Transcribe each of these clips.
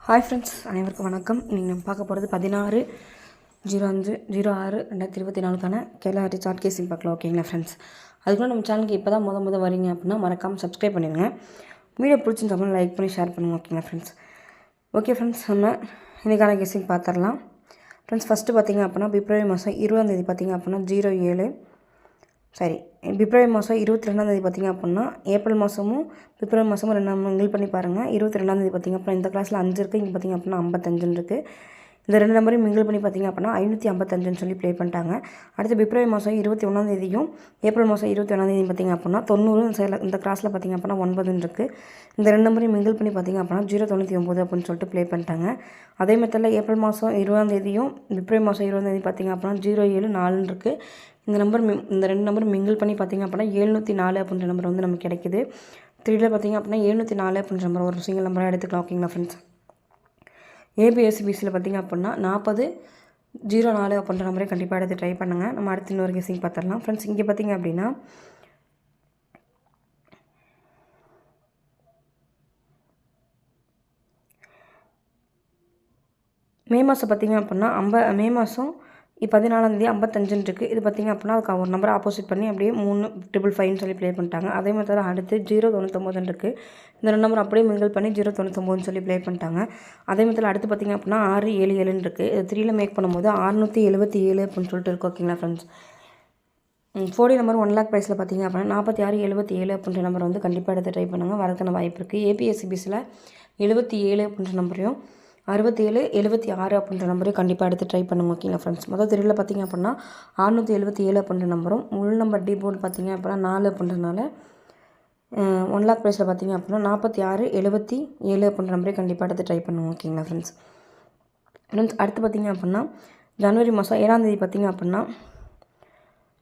Hi friends, அனைவருக்கும் வணக்கம். இன்றைக்கி நம்ம பார்க்க போகிறது 16/05/06/2024 கேரளா சார்ட் கேசிங் பார்க்கலாம். ஓகேங்களா ஃப்ரெண்ட்ஸ்? அதுக்குள்ள நம்ம சேனலுக்கு இப்போ தான் முத வரீங்க அப்படின்னா மறக்காமல் சப்ஸ்கிரைப் பண்ணிடுங்க. வீடியோ பிடிச்சிருந்தோம்னா லைக் பண்ணி ஷேர் பண்ணுங்கள். ஓகேங்களா ஃப்ரெண்ட்ஸ்? ஓகே ஃப்ரெண்ட்ஸ், நம்ம இன்றைக்கான கேசிங் பார்த்துடலாம். ஃப்ரெண்ட்ஸ், ஃபஸ்ட்டு பார்த்திங்க அப்படின்னா பிப்ரவரி மாதம் 20ஆம் தேதி பார்த்திங்க அப்படின்னா 07 பிப்ரவரி மாதம் 22ஆம் தேதி பார்த்திங்க அப்படின்னா ஏப்ரல் மாதமும் பிப்ரவரி மாதமும் ரெண்டு மிங்கிள் பண்ணி பாருங்கள். 22ஆம் தேதி பார்த்திங்க அப்படின்னா இந்த கிளாஸில் 5 இருக்குது, இங்கே பார்த்திங்க அப்படின்னா 55 இருக்குது. இந்த ரெண்டு நம்பரையும் மிங்கிள் பண்ணி பார்த்திங்க அப்படின்னா 555 சொல்லி ப்ளே பண்ணிட்டாங்க. அடுத்து பிப்ரவரி மாதம் 21ஆம் தேதியும் ஏப்ரல் மாதம் 21ஆம் தேதியும் பார்த்திங்க அப்படின்னா 90 இந்த கிளாஸில் பார்த்திங்க அப்படின்னா 9 இருக்குது. இந்த ரெண்டு நம்பரையும் மிங்கிள் பண்ணி பார்த்திங்க அப்படின்னா 099 அப்படின்னு சொல்லிட்டு ப்ளே பண்ணிட்டாங்க. அதே மெத்தடில் ஏப்ரல் மாதம் 20ஆம் தேதியும் பிப்ரவரி மாதம் 20ஆம் தேதி பார்த்திங்க அப்படின்னா 074 இருக்குது. இந்த ரெண்டு நம்பர் மிங்கிள் பண்ணி பார்த்திங்க அப்படின்னா 704 அப்படின்ற நம்பர் வந்து நமக்கு கிடைக்குது. 3ல் பார்த்திங்க அப்படின்னா 704 அப்படின்ற நம்பர் ஒரு சிங்கிள் நம்பராக எடுத்துக்கலாம். ஓகேங்களா ஃப்ரெண்ட்ஸ்? ஏபிஎஸ்சிபிசியில் பார்த்திங்க அப்படின்னா 4004 அப்படின்ற நம்பரே கண்டிப்பாக எடுத்து ட்ரை பண்ணுங்கள். நம்ம அடுத்து இன்னொரு கெஸிங் பார்த்துடலாம். ஃப்ரெண்ட்ஸ், இங்கே பார்த்திங்க அப்படின்னா மே மாதம் பார்த்திங்க அப்படின்னா மே மாதம் 14ஆம் தேதி 55 இருக்குது. இது பார்த்திங்க அப்படின்னா அதுக்கு ஒரு நம்பரை ஆப்போசிட் பண்ணி அப்படியே 355 சொல்லி ப்ளே பண்ணிட்டாங்க. அதே மாதிரி அடுத்து 099 இருக்குது. இந்த ரெண்டு நம்பர் அப்படியே மிங்கிள் பண்ணி 099 சொல்லி ப்ளே பண்ணிட்டாங்க. அதே மாதிரி அடுத்து பார்த்திங்க அப்படின்னா 677 இருக்குது. இது 3ல் மேக் பண்ணும்போது 677 அப்படின்னு சொல்லிட்டு இருக்குது. ஓகேங்களா ஃப்ரெண்ட்ஸ்? 4D நம்பர் 1 lakh ப்ரைஸில் பார்த்திங்க அப்படின்னா 4677 அப்படின்ற நம்பர் வந்து கண்டிப்பாக எடுத்து ட்ரை பண்ணுங்கள். வரதுக்கான வாய்ப்பு இருக்குது. ஏபிஎஸ்சிபிசியில் 77 அப்படின்ற நம்பரையும் 67 76 அப்படின்ற நம்பரையும் கண்டிப்பாக எடுத்து ட்ரை பண்ணுங்க. ஓகேங்களா ஃப்ரெண்ட்ஸ்? மொதல் 3ல் பார்த்திங்க அப்படின்னா 677 அப்படின்ற நம்பரும் முழு நம்பர் டி போர்டு பார்த்திங்க அப்படின்னா 4 அப்படின்றனால 1 lakh ப்ரைஸில் பார்த்திங்க அப்படின்னா 4677 அப்படின்ற நம்பரையும் கண்டிப்பாக எடுத்து ட்ரை பண்ணுங்க. ஓகேங்களா ஃப்ரெண்ட்ஸ்? அடுத்து பார்த்திங்க அப்படின்னா ஜனவரி மாதம் 7ஆம் தேதி பார்த்திங்க அப்படின்னா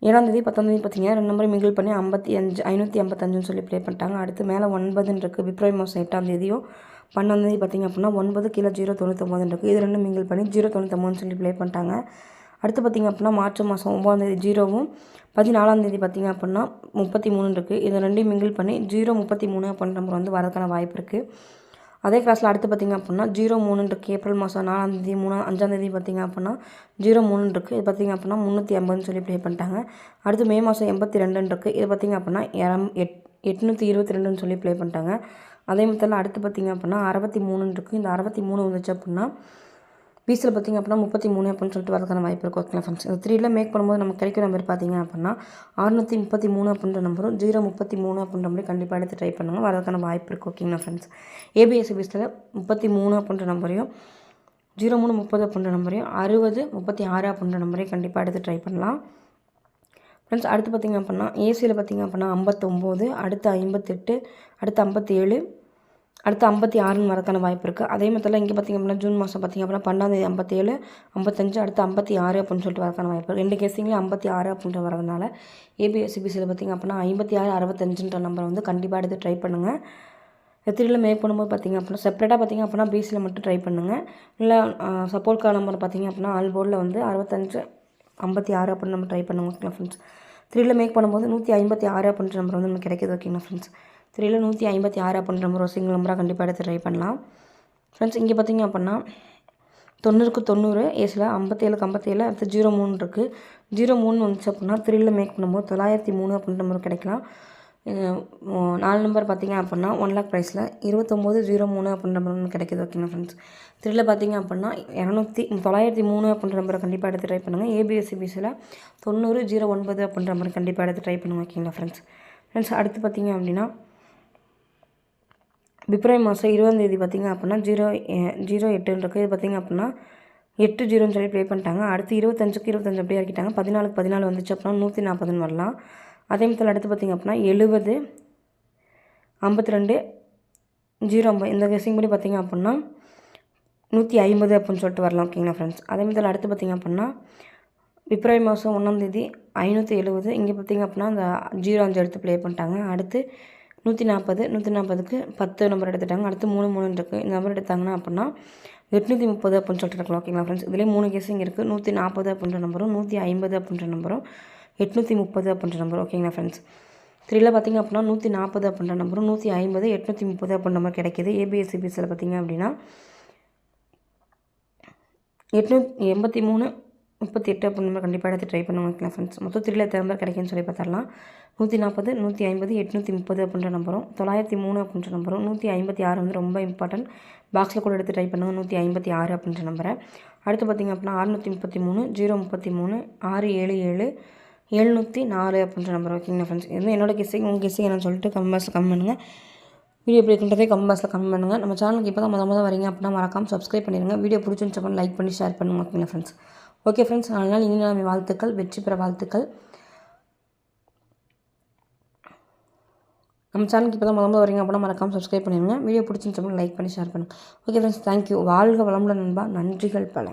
7ஆம் தேதி 10ஆம் தேதி பார்த்திங்கன்னா ரெண்டு நம்பரையும் மிங்கிள் பண்ணி 555 சொல்லி ப்ளே பண்ணிட்டாங்க. அடுத்து மேலே 9 இருக்குது. பிப்ரவரி மாதம் 8ஆம் தேதியும் 12ஆம் தேதி பார்த்திங்க அப்படின்னா 9 கீழே 099 இருக்குது. இது ரெண்டும் மிங்கிள் பண்ணி 099 சொல்லி ப்ளே பண்ணிட்டாங்க. அடுத்து பார்த்திங்க அப்படின்னா மார்ச் மாதம் 9ஆம் தேதி 0வும் 14ஆம் தேதி பார்த்திங்க அப்படின்னா 33 இருக்குது. இது ரெண்டையும் மிங்கிள் பண்ணி 033 அப்படின்ற நம்பர் வந்து வரதுக்கான வாய்ப்பு இருக்குது. அதே கிளாஸில் அடுத்து பார்த்திங்க அப்படின்னா 03 இருக்குது. ஏப்ரல் மாதம் 4ஆம் தேதி 5ஆம் தேதி பார்த்திங்க அப்படின்னா 03 இருக்குது. இது பார்த்திங்க அப்படின்னா 350 சொல்லி ப்ளே பண்ணிட்டாங்க. அடுத்து மே மாதம் 82 இருக்குது. இது பார்த்திங்க அப்படின்னா 822 சொல்லி ப்ளே பண்ணிட்டாங்க. அதே மாதிரி அடுத்து பார்த்திங்க அப்படின்னா 63 இருக்குது. இந்த 63 வந்துச்சு அப்படின்னா பீஸில் பார்த்திங்க அப்படின்னா 33 அப்படின்னு சொல்லிட்டு வரதுக்கான வாய்ப்பு இருக்குது. ஓகேங்களா ஃப்ரெண்ட்ஸ்? இந்த 3ல் மேக் பண்ணும்போது நமக்கு கிடைக்கிற நம்பர் பார்த்திங்க அப்படின்னா 633 அப்படின்ற நம்பரும் 033 அப்படின்ற நம்பரையும் கண்டிப்பாக எடுத்து ட்ரை பண்ணுங்கள். வரதுக்கான வாய்ப்பு இருக்குது. ஓகேங்களா ஃப்ரெண்ட்ஸ்? ஏபிஎஸ்சிபிஸில் 33 அப்படின்ற நம்பரையும் 0330 அப்படின்ற நம்பரையும் 6036 அப்படின்ற நம்பரையும் கண்டிப்பாக எடுத்து ட்ரை பண்ணலாம். ஃப்ரெண்ட்ஸ், அடுத்து பார்த்திங்க அப்படின்னா ஏசியில் பார்த்திங்க அப்படின்னா 59, அடுத்து 58, அடுத்து 57, அடுத்து 56 வரதுக்கான வாய்ப்பு இருக்குது. அதே மாதிரி இங்கே பார்த்திங்க அப்படின்னா ஜூன் மாதம் பார்த்திங்க அப்படின்னா 12ஆம் தேதி 57, 55, அடுத்து 56 அப்படின்னு சொல்லிட்டு வரதுக்கான வாய்ப்பு இருக்குது. ரெண்டு கேஸிங்லேயும் 56 அப்படின்ற வரதுனால ஏபிஎஸ்சிபிசியில் பார்த்திங்க அப்படின்னா 56, 65ன்ற நம்பரை வந்து கண்டிப்பாக எடுத்து ட்ரை பண்ணுங்கள். 3ல் மேக் பண்ணும்போது பார்த்திங்க அப்படின்னா செப்பரேட்டாக பார்த்திங்க அப்படின்னா பிசியில் மட்டும் ட்ரை பண்ணுங்கள். இல்லை சப்போர்ட்கான நம்பர் பார்த்திங்க அப்படின்னா ஆல் போர்டில் வந்து 65, 56 அப்படின்னு நம்ம ட்ரை பண்ணுவோம். ஓகேங்களா ஃப்ரெண்ட்ஸ்? 3ல் மேக் பண்ணும்போது 156 அப்படின்ற நம்பர் வந்து நமக்கு கிடைக்கிது. ஓகேங்களா ஃப்ரெண்ட்ஸ்? 3ல் 156 அப்படின்ற நம்பர் ஒரு சிங்கிள் நம்பராக கண்டிப்பாக எடுத்து ட்ரை பண்ணலாம். ஃப்ரெண்ட்ஸ், இங்கே பார்த்திங்க அப்படின்னா 90க்கு 90, ஏசில் 57க்கு 57, அடுத்து 03 இருக்குது. 03 வந்துச்சு அப்படின்னா 3ல் மேக் பண்ணும்போது 903 அப்படின்ற நம்பர் கிடைக்கலாம். 4 நம்பர் பார்த்திங்க அப்படின்னா 1 lakh ப்ரைஸில் 2903 அப்படின்ற நம்பர் கிடைக்கிது. ஓகேங்களா ஃப்ரெண்ட்ஸ்? 3ல் பார்த்திங்க அப்படின்னா 903 அப்படின்ற நம்பரை கண்டிப்பாக எடுத்து ட்ரை பண்ணுங்கள். ஏபிஎஸ்சிபிசியில் 9009 அப்படின்ற நம்பர் கண்டிப்பாக எடுத்து ட்ரை பண்ணுங்கள். ஓகேங்களா ஃப்ரெண்ட்ஸ்? அடுத்து பார்த்திங்க அப்படின்னா பிப்ரவரி மாதம் 20ஆம் தேதி பார்த்திங்க அப்படின்னா 08 இருக்குது. இது பார்த்திங்க அப்படின்னா 80 சொல்லி ப்ளே பண்ணிட்டாங்க. அடுத்து 25க்கு 25 அப்படியே இறக்கிட்டாங்க. 14க்கு 14 வந்துச்சு அப்படின்னா 140 வரலாம். அதே மாதிரி அடுத்து பார்த்திங்க அப்படின்னா 70, 52, 050 இந்த கெஸிங் படி பார்த்திங்க அப்படின்னா 150 அப்படின்னு சொல்லிட்டு வரலாம். ஓகேங்களா ஃப்ரெண்ட்ஸ்? அதே மாதிரி அடுத்து பார்த்திங்க அப்படின்னா பிப்ரவரி மாதம் 1ஆம் தேதி 570, இங்கே பார்த்திங்க அப்படின்னா அந்த 05 எடுத்து ப்ளே பண்ணிட்டாங்க. அடுத்து 140, 140க்கு 10 நம்பர் எடுத்துட்டாங்க. அடுத்து 33 இருக்குது. இந்த நம்பர் எடுத்தாங்கன்னா அப்படின்னா 830 அப்படின்னு சொல்லிட்டு இருக்கலாம். ஓகேங்களா ஃப்ரெண்ட்ஸ்? இதிலே 3 கேஸிங் இருக்குது. 140 அப்படின்ற நம்பரும் 150 அப்படின்ற நம்பரும் 830 அப்படின்ற நம்பர். ஓகேங்களா ஃப்ரெண்ட்ஸ்? 3ல் பார்த்திங்க அப்படின்னா 140 அப்படின்ற நம்பரும் 150, 830 அப்படின்ற நம்பர் கிடைக்கிது. ஏபிஎஸ்சிபிசியில் பார்த்திங்க அப்படின்னா 883 38 அப்படின்ற மாதிரி கண்டிப்பாக எடுத்து ட்ரை பண்ணுங்க ஓகேங்களா ஃப்ரெண்ட்ஸ். மொத்தத்தில் எத்தனை நம்பர் கிடைக்குன்னு சொல்லி பார்த்துடலாம். 140 150 830 அப்படின்ற நம்பரும் 903 அப்படின்ற நம்பரும் 156 வந்து ரொம்ப இம்பார்ட்டன்ட். பாக்ஸில் கூட எடுத்து ட்ரை பண்ணுங்கள் 156 அப்படின்ற நம்பரை. அடுத்து பார்த்திங்க அப்படின்னா 633 033 677 704 அப்படின்ற நம்பர் ஓகேங்களா ஃப்ரெண்ட்ஸ். இது என்னோட கெஸ்ஸிங். உங்கள் கெஸ்ஸிங் என்னன்னு சொல்லிட்டு கமெண்ட் பாக்ஸில் கமெண்ட் பண்ணுங்கள். வீடியோ எப்படி இருக்குன்றதே கமெண்ட் பாக்ஸில் கமெண்ட் பண்ணுங்கள். நம்ம சேனலுக்கு இப்போ தான் முத வரீங்க அப்படின்னா மறக்காமல் சப்ஸ்கிரைப் பண்ணிடுங்க. வீடியோ பிடிச்சிருந்துச்சு லைக் பண்ணி ஷேர் பண்ணுங்கள் ஓகேங்களா ஃப்ரெண்ட்ஸ். ஓகே ஃப்ரெண்ட்ஸ், அதனால் இனி நாளை வாழ்த்துக்கள், வெற்றி பெற வாழ்த்துக்கள். நம்ம சேனலுக்கு இப்போ தான் முதல்ல வரீங்க அப்படின்னா மறக்காமல் சப்ஸ்கிரைப் பண்ணிடுங்க. வீடியோ பிடிச்சிருந்துச்சு லைக் பண்ணி ஷேர் பண்ணுங்கள். Okay friends, thank you. வாழ்க வளமுடன் நண்பா. நன்றிகள் பல.